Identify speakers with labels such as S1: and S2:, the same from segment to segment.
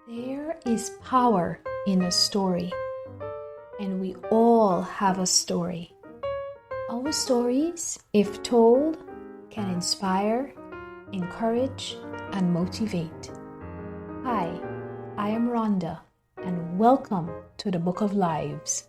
S1: There is power in a story, and we all have a story. Our stories, if told, can inspire, encourage, and motivate. Hi, I am Rhonda, and welcome to the Book of Lives.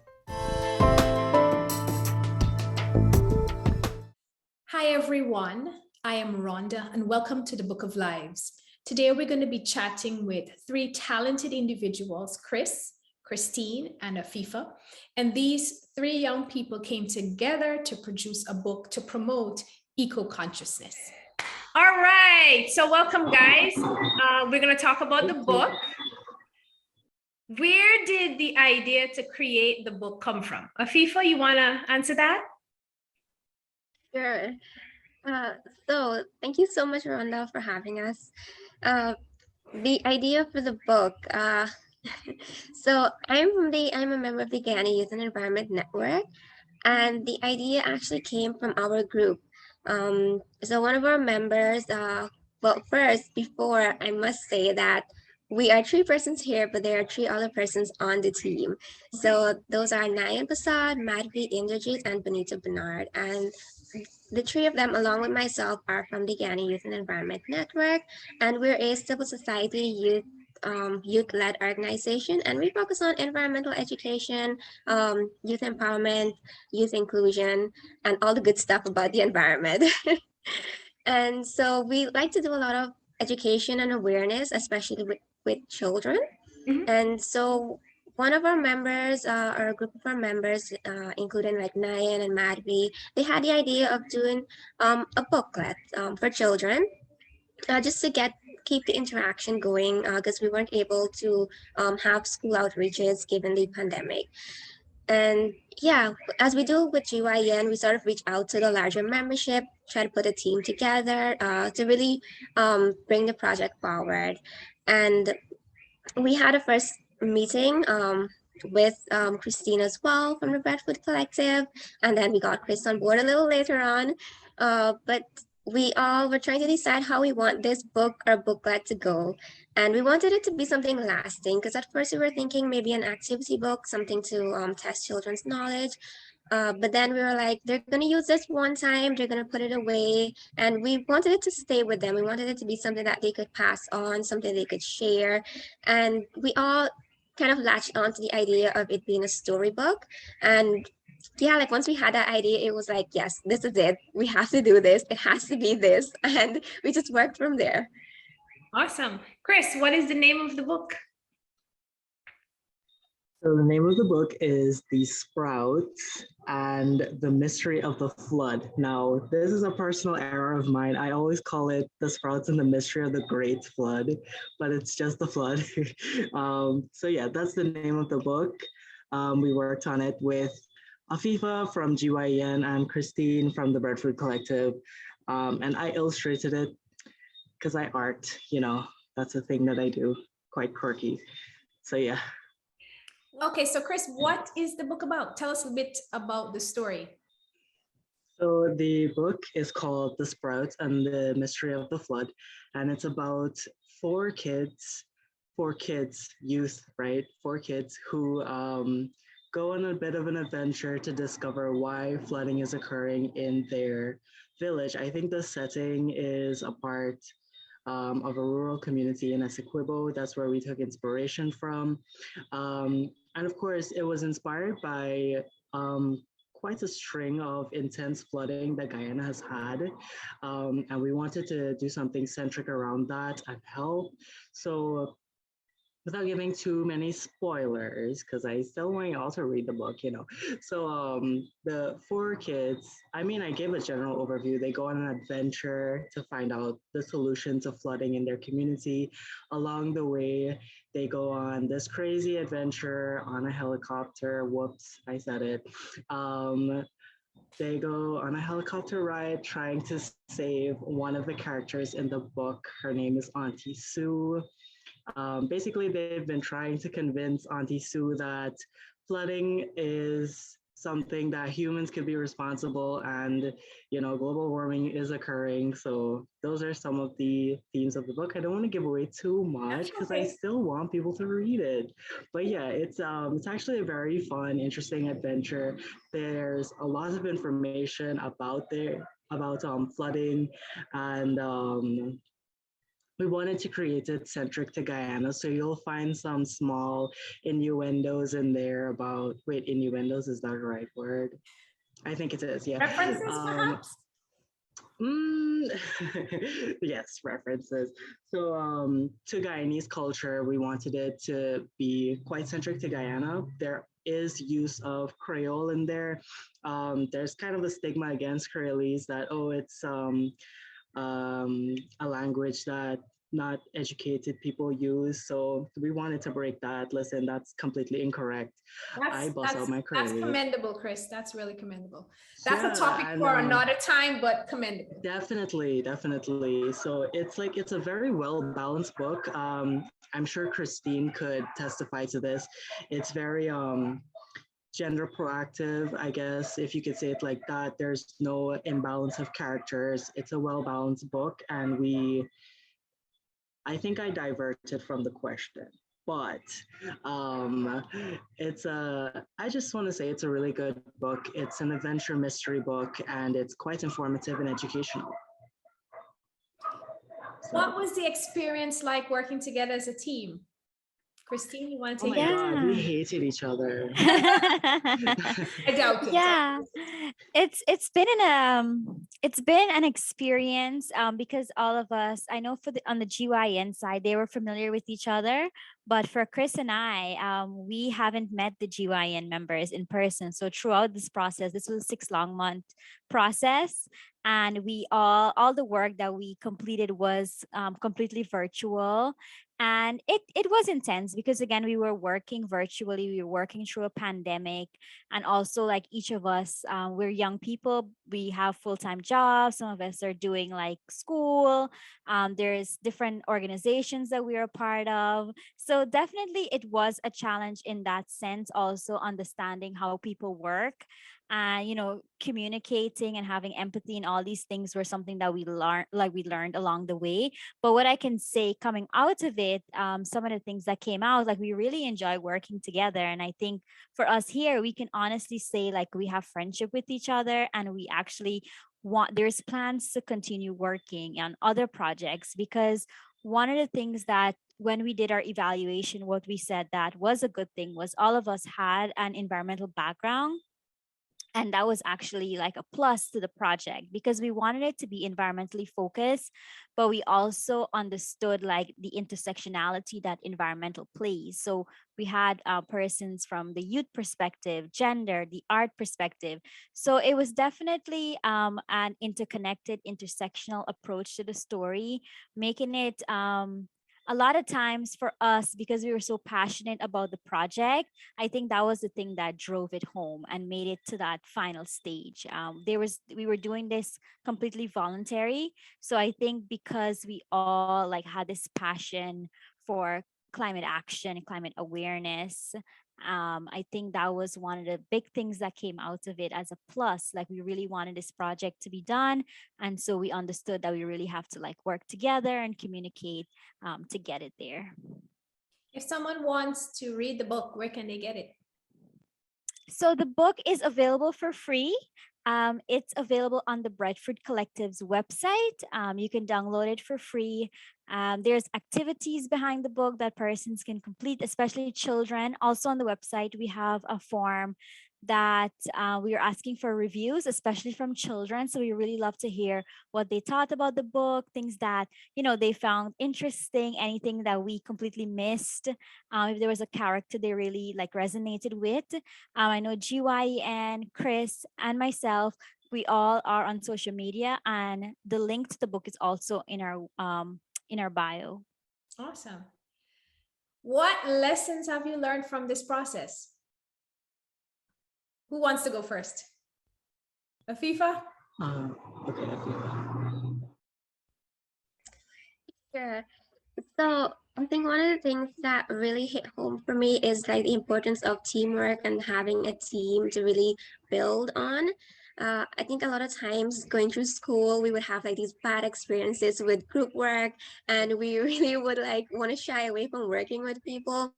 S1: Hi, everyone. I am Rhonda, and welcome to the Book of Lives. Today, we're going to be chatting with three talented individuals, Chris, Christine, and Afifa. And these three young people came together to produce a book to promote eco-consciousness. All right, so welcome, guys. We're going to talk about the book. Where did the idea to create the book come from? Afifa, you want to answer that?
S2: Sure. So thank you so much, Rhonda, for having us. The idea for the book. So I'm a member of the Ghana Youth and Environment Network, and the idea actually came from our group. So one of our members. Well, first, before I must say that we are three persons here, but there are three other persons on the team. So those are Nayan Prasad, Madhvi Indrajit, and Benita Bernard. And the three of them, along with myself, are from the Ghana Youth and Environment Network, and we're a civil society youth-led organization, and we focus on environmental education, youth empowerment, youth inclusion, and all the good stuff about the environment. And so we like to do a lot of education and awareness, especially with children.
S1: Mhm.
S2: And so one of our members, or a group of our members, including like Nayan and Madhvi, they had the idea of doing a booklet for children, just to keep the interaction going, because we weren't able to have school outreaches given the pandemic. And yeah, as we do with GYN, we sort of reach out to the larger membership, try to put a team together to really bring the project forward. And we had a first meeting with Christine as well from the Breadfoot Collective, and then we got Chris on board a little later on. But we all were trying to decide how we want this book or booklet to go. And we wanted it to be something lasting, because at first we were thinking maybe an activity book, something to test children's knowledge. But then we were like, they're going to use this one time, they're going to put it away. And we wanted it to stay with them. We wanted it to be something that they could pass on, something they could share. And we all kind of latched onto the idea of it being a storybook. And yeah, like once we had that idea, it was like, yes, this is it. We have to do this. It has to be this. And we just worked from there.
S1: Awesome. Chris, what is the name of the book?
S3: So the name of the book is The Sprouts and the Mystery of the Flood. Now, this is a personal error of mine. I always call it The Sprouts and the Mystery of the Great Flood, but it's just the flood. So yeah, that's the name of the book. We worked on it with Afifa from GYN and Christine from the Breadfruit Collective. And I illustrated it because I art, that's a thing that I do, quite quirky. So yeah.
S1: Okay, so Chris, what is the book about? Tell us a bit about the story.
S3: So the book is called The Sprouts and the Mystery of the Flood, and it's about four kids, youth, right? Four kids who go on a bit of an adventure to discover why flooding is occurring in their village. I think the setting is a part of a rural community in Essequibo. That's where we took inspiration from. And of course, it was inspired by quite a string of intense flooding that Guyana has had. And we wanted to do something centric around that and help. So without giving too many spoilers, because I still want you all to read the book. So the four kids, I gave a general overview. They go on an adventure to find out the solution to flooding in their community. Along the way, they go on this crazy adventure on a helicopter. Whoops, I said it. They go on a helicopter ride trying to save one of the characters in the book. Her name is Auntie Sue. Basically, they've been trying to convince Auntie Sue that flooding is something that humans could be responsible, and global warming is occurring. So those are some of the themes of the book. I don't want to give away too much
S1: That's
S3: because I
S1: okay.
S3: still want people to read it. But yeah, it's actually a very fun, interesting adventure. There's a lot of information about flooding, and we wanted to create it centric to Guyana. So you'll find some small innuendos in there about, wait, innuendos, is that the right word? I think it is, yeah.
S1: References,
S3: Um,
S1: perhaps?
S3: yes, references. So to Guyanese culture, we wanted it to be quite centric to Guyana. There is use of Creole in there. There's kind of a stigma against Creolese that, oh, it's a language that not educated people use. So we wanted to break that. Listen, that's completely incorrect. I
S1: That's
S3: bust
S1: that's
S3: out my
S1: that's
S3: Creolese.
S1: commendable, Chris. That's really commendable. That's a topic
S3: Yeah, and
S1: for another time, but commendable.
S3: definitely, definitely. So it's a very well balanced book. I'm sure Christine could testify to this. It's very gender proactive, I guess, if you could say it like that. There's no imbalance of characters. It's a well balanced book, and I think I diverted from the question, but I just want to say it's a really good book. It's an adventure mystery book, and it's quite informative and educational.
S1: What was the experience like working together as a team? Christine, you want to
S3: Oh
S1: take
S3: my
S1: it?
S3: God, we
S4: Yeah.
S3: hated each other.
S1: I doubt it.
S4: Yeah, it's been an experience because all of us, I know for the on the GYN side they were familiar with each other, but for Chris and I, we haven't met the GYN members in person. So throughout this process, this was a 6 long month process, and we all the work that we completed was completely virtual, and it was intense because again we were working virtually, we were working through a pandemic, and also like each of us, we're young people, we have full-time jobs, some of us are doing like school, there's different organizations that we are a part of, so definitely it was a challenge in that sense, also understanding how people work, and communicating and having empathy and all these things were something that we learned along the way. But what I can say coming out of it, some of the things that came out, like we really enjoy working together. And I think for us here, we can honestly say like we have friendship with each other, and we actually there's plans to continue working on other projects, because one of the things that when we did our evaluation, what we said that was a good thing was all of us had an environmental background, and that was actually like a plus to the project because we wanted it to be environmentally focused, but we also understood like the intersectionality that environmental plays. So we had persons from the youth perspective, gender, the art perspective. So it was definitely an interconnected intersectional approach to the story, making it a lot of times for us, because we were so passionate about the project, I think that was the thing that drove it home and made it to that final stage. We were doing this completely voluntary, so I think because we all like had this passion for climate action and climate awareness, I think that was one of the big things that came out of it as a plus. Like we really wanted this project to be done, and so we understood that we really have to like work together and communicate to get it there.
S1: If someone wants to read the book, where can they get it?
S4: So the book is available for free. It's available on the Breadfruit Collective's website. You can download it for free. There's activities behind the book that persons can complete, especially children. Also on the website, we have a form that we are asking for reviews, especially from children. So we really love to hear what they thought about the book, things that they found interesting, anything that we completely missed. If there was a character they really like resonated with. I know GY and Chris and myself, we all are on social media, and the link to the book is also in our bio.
S1: Awesome. What lessons have you learned from this process? Who wants to go first? Afifa?
S3: Okay.
S2: Sure. So I think one of the things that really hit home for me is like the importance of teamwork and having a team to really build on. I think a lot of times going through school, we would have like these bad experiences with group work, and we really would like want to shy away from working with people.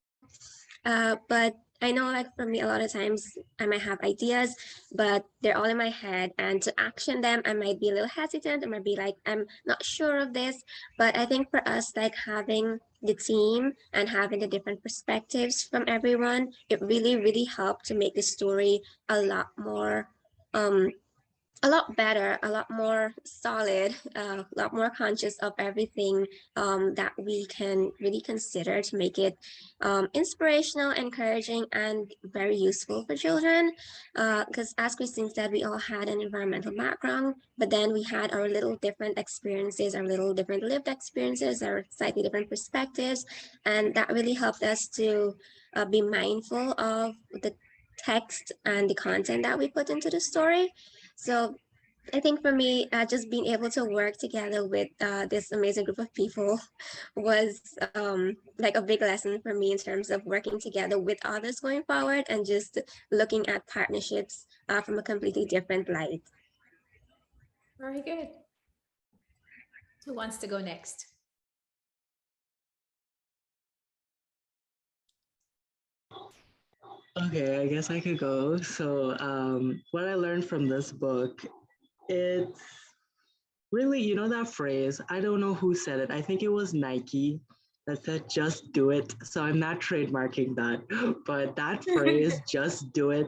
S2: But I know, like for me, a lot of times I might have ideas, but they're all in my head, and to action them, I might be a little hesitant. I might be like, I'm not sure of this. But I think for us, like having the team and having the different perspectives from everyone, it really, really helped to make the story a lot more um a lot better, a lot more solid, a lot more conscious of everything that we can really consider to make it inspirational, encouraging, and very useful for children. Because as Christine said, we all had an environmental background, but then we had our little different experiences, our little different lived experiences, our slightly different perspectives, and that really helped us to be mindful of the text and the content that we put into the story. So I think for me, just being able to work together with this amazing group of people was like a big lesson for me in terms of working together with others going forward and just looking at partnerships from a completely different light.
S1: Very good. Who wants to go next?
S3: Okay, I guess I could go. So, what I learned from this book, it's really, you know, that phrase, I don't know who said it. I think it was Nike that said, just do it. So I'm not trademarking that, but that phrase, just do it,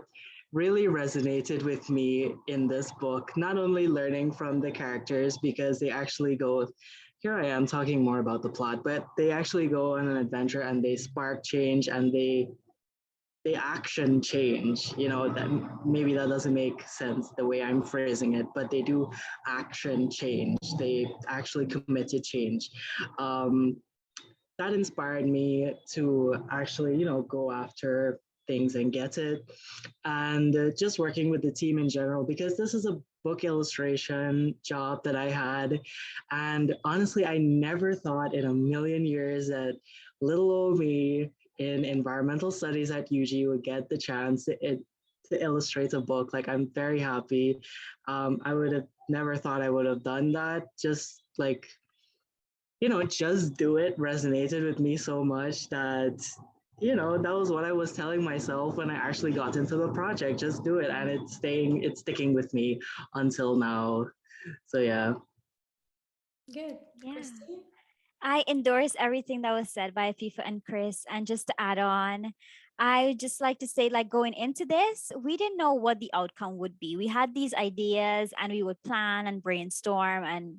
S3: really resonated with me in this book. Not only learning from the characters, because they actually go, here I am talking more about the plot, but they actually go on an adventure and they spark change and they action change. You know, that maybe that doesn't make sense the way I'm phrasing it, but they do action change. They actually commit to change. um, that inspired me to actually, you know, go after things and get it. And just working with the team in general, because this is a book illustration job that I had. And honestly, I never thought in a million years that little old me in environmental studies at UG would get the chance to illustrate a book. Like, I'm very happy. I would have never thought I would have done that. Just like, you know, just do it resonated with me so much that, you know, that was what I was telling myself when I actually got into the project. Just do it. And it's sticking with me until now. So yeah.
S1: Good.
S4: Yeah.
S1: Christine?
S4: I endorse everything that was said by FIFA and Chris. And just to add on, I would just like to say, like, going into this, we didn't know what the outcome would be. We had these ideas and we would plan and brainstorm, and,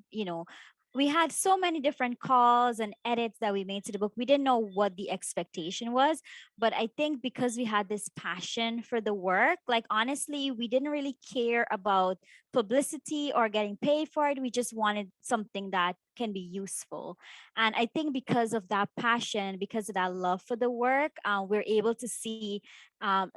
S4: we had so many different calls and edits that we made to the book. We didn't know what the expectation was. But I think because we had this passion for the work, like, honestly, we didn't really care about publicity or getting paid for it. We just wanted something that can be useful. And I think because of that passion, because of that love for the work, we're able to see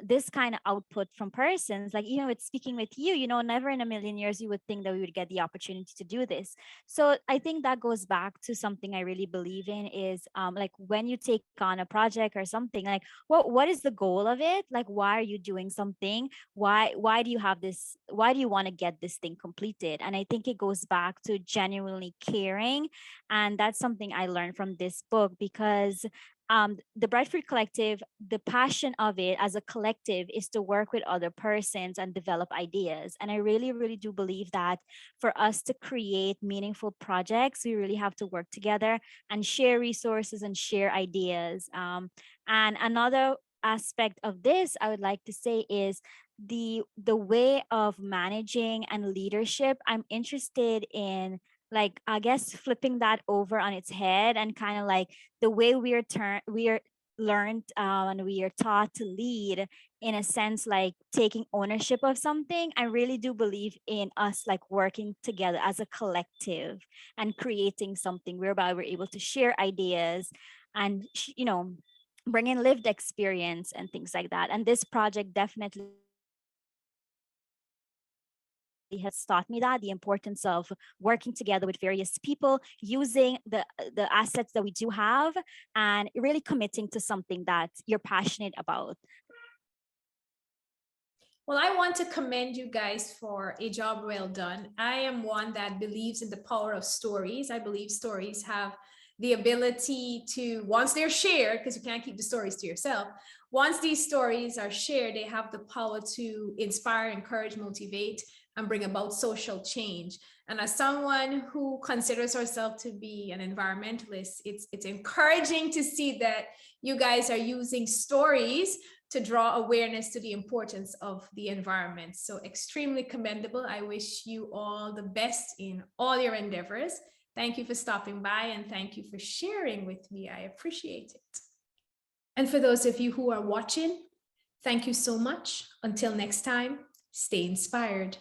S4: this kind of output from persons. Like, with speaking with you, never in a million years you would think that we would get the opportunity to do this. So I think that goes back to something I really believe in is, like, when you take on a project or something, like, what is the goal of it? Like, why are you doing something? Why do you have this? Why do you want to get this thing completed? And I think it goes back to genuinely caring. And that's something I learned from this book, because the Bright Fruit Collective, the passion of it as a collective is to work with other persons and develop ideas. And I really, really do believe that for us to create meaningful projects, we really have to work together and share resources and share ideas. And another aspect of this I would like to say is the way of managing and leadership. I'm interested in, like, I guess, flipping that over on its head, and kind of like the way we are learned, and we are taught to lead, in a sense, like taking ownership of something. I really do believe in us, like, working together as a collective and creating something whereby we're able to share ideas and bring in lived experience and things like that. And this project definitely has taught me that the importance of working together with various people, using the assets that we do have, and really committing to something that you're passionate about.
S1: Well, I want to commend you guys for a job well done. I am one that believes in the power of stories. I believe stories have the ability to, once they're shared, because you can't keep the stories to yourself, once these stories are shared, they have the power to inspire, encourage, motivate, and bring about social change. And as someone who considers herself to be an environmentalist, it's encouraging to see that you guys are using stories to draw awareness to the importance of the environment. So extremely commendable. I wish you all the best in all your endeavors. Thank you for stopping by and thank you for sharing with me. I appreciate it. And for those of you who are watching, thank you so much. Until next time, stay inspired.